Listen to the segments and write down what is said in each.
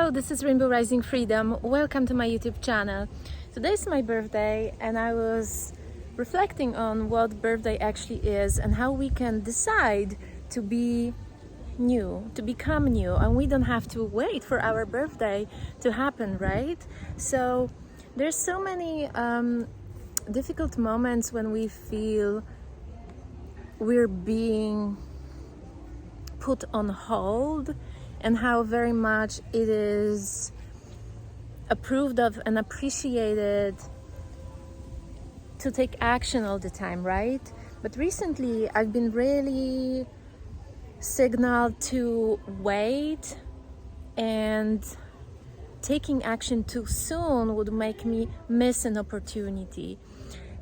Hello, this is Rainbow Rising Freedom. Welcome to my YouTube channel. Today is my birthday and I was reflecting on what birthday actually is and how we can decide to be new, to become new, and we don't have to wait for our birthday to happen, right? So there's so many difficult moments when we feel we're being put on hold, and how very much it is approved of and appreciated to take action all the time, right? But recently I've been really signaled to wait, and taking action too soon would make me miss an opportunity.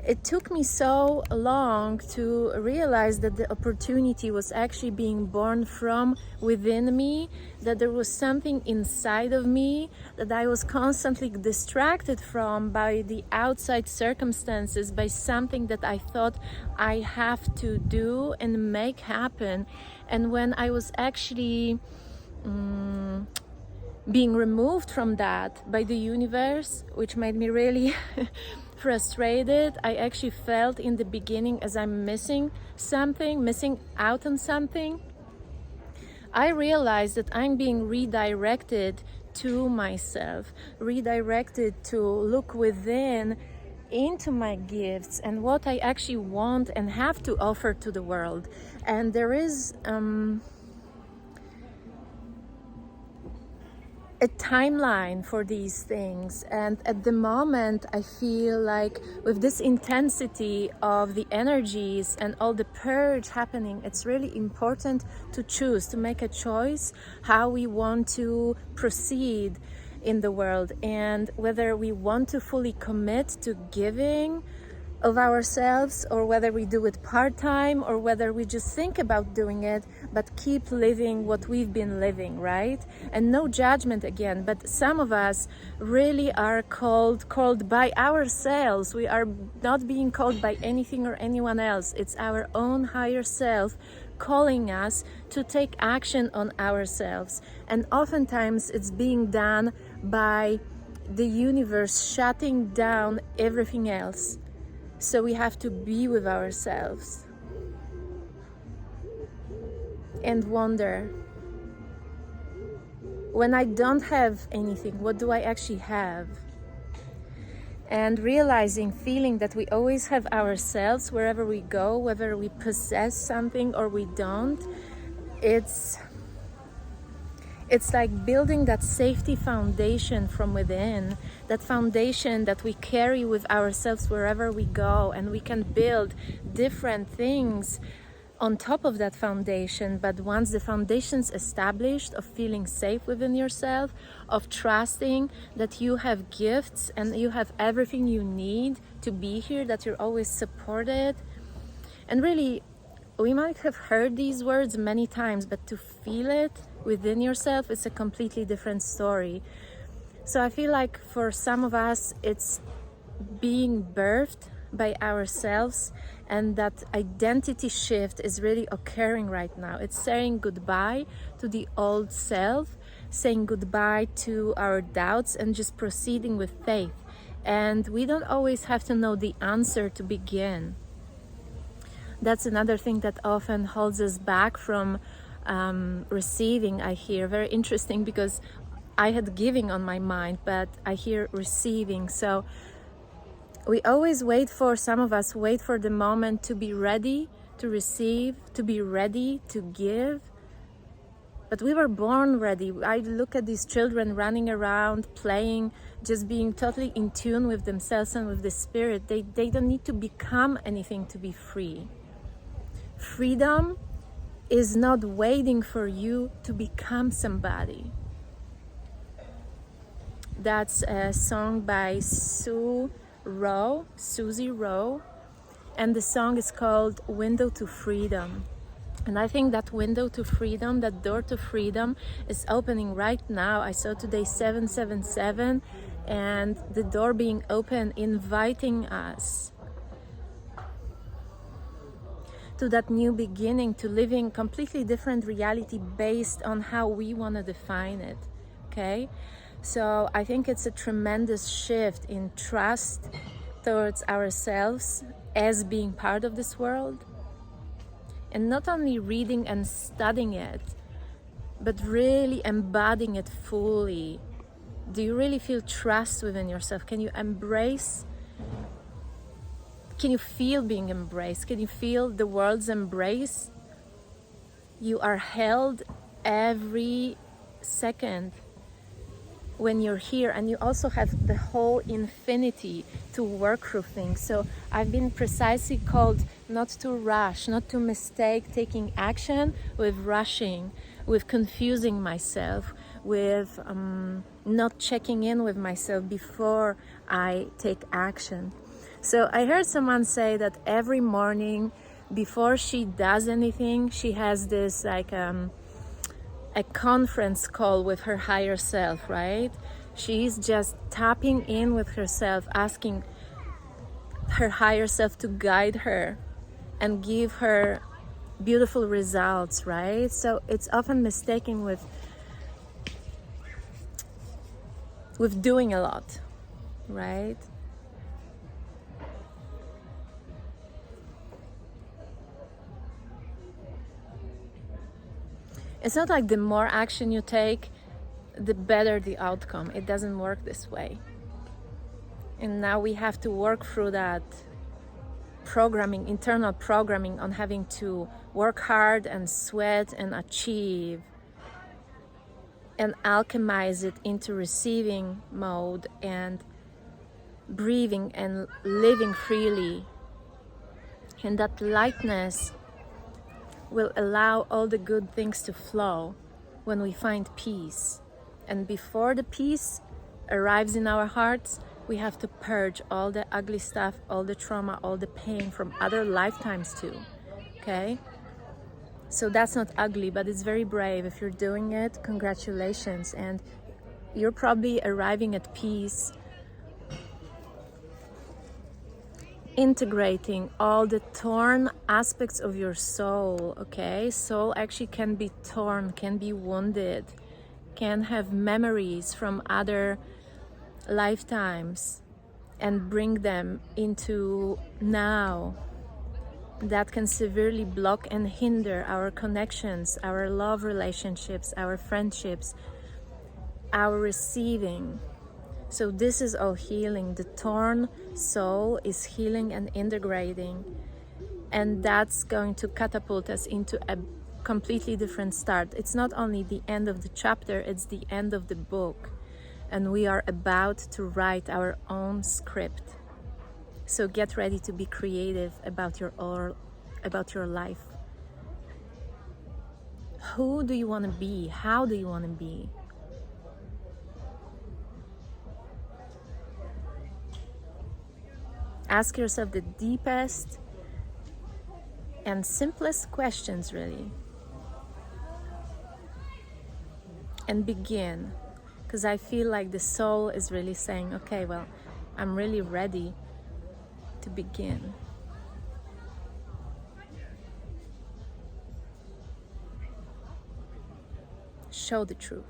It took me so long to realize that the opportunity was actually being born from within me, that there was something inside of me that I was constantly distracted from by the outside circumstances, by something that I thought I have to do and make happen. And when I was actually being removed from that by the universe, which made me really frustrated, I actually felt in the beginning as I'm missing something, missing out on something. I realized that I'm being redirected to myself, redirected to look within into my gifts and what I actually want and have to offer to the world. And there is a timeline for these things, and at the moment I feel like with this intensity of the energies and all the purge happening, it's really important to choose, to make a choice how we want to proceed in the world, and whether we want to fully commit to giving of ourselves, or whether we do it part-time, or whether we just think about doing it but keep living what we've been living, right? And no judgment again, but some of us really are called by ourselves. We are not being called by anything or anyone else. It's our own higher self calling us to take action on ourselves, and oftentimes it's being done by the universe shutting down everything else. So we have to be with ourselves and wonder, when I don't have anything, what do I actually have? And realizing, feeling that we always have ourselves wherever we go, whether we possess something or we don't. It's like building that safety foundation from within, that foundation that we carry with ourselves wherever we go, and we can build different things on top of that foundation. But once the foundation's established, of feeling safe within yourself, of trusting that you have gifts and you have everything you need to be here, that you're always supported. And really, we might have heard these words many times, but to feel it within yourself is a completely different story. So I feel like for some of us, it's being birthed by ourselves, and that identity shift is really occurring right now. It's saying goodbye to the old self, saying goodbye to our doubts, and just proceeding with faith. And we don't always have to know the answer to begin. That's another thing that often holds us back from receiving, I hear. Very interesting, because I had giving on my mind, but I hear receiving. So we always wait for, some of us wait for the moment to be ready to receive, to be ready to give. But we were born ready. I look at these children running around, playing, just being totally in tune with themselves and with the spirit. They don't need to become anything to be free. Freedom is not waiting for you to become somebody. That's a song by Susie Rowe, and the song is called Window to Freedom. And I think that window to freedom, that door to freedom, is opening right now. I saw today 777, and the door being open, inviting us to that new beginning, to living completely different reality based on how we want to define it. okay? So I think it's a tremendous shift in trust towards ourselves as being part of this world, and not only reading and studying it, but really embodying it fully. Do you really feel trust within yourself? Can you embrace? Can you feel being embraced? Can you feel the world's embrace? You are held every second when you're here, and you also have the whole infinity to work through things. So I've been precisely called not to rush, not to mistake taking action with rushing, with confusing myself, with not checking in with myself before I take action. So I heard someone say that every morning before she does anything, she has this like a conference call with her higher self, right? She's just tapping in with herself, asking her higher self to guide her and give her beautiful results, right? So it's often mistaken with doing a lot, right? It's not like the more action you take, the better the outcome. It doesn't work this way. And now we have to work through that programming, internal programming, on having to work hard and sweat and achieve, and alchemize it into receiving mode and breathing and living freely. And that lightness will allow all the good things to flow when we find peace. And before the peace arrives in our hearts, we have to purge all the ugly stuff, all the trauma, all the pain from other lifetimes too, okay? So that's not ugly, but it's very brave. If you're doing it, congratulations. And you're probably arriving at peace, integrating all the torn aspects of your soul, okay? Soul actually can be torn, can be wounded, can have memories from other lifetimes and bring them into now. That can severely block and hinder our connections, our love relationships, our friendships, our receiving. So this is all healing. The torn soul is healing and integrating. And that's going to catapult us into a completely different start. It's not only the end of the chapter, it's the end of the book. And we are about to write our own script. So get ready to be creative about your life. Who do you want to be? How do you want to be? Ask yourself the deepest and simplest questions, really. And begin. Because I feel like the soul is really saying, okay, well, I'm really ready to begin. Show the truth.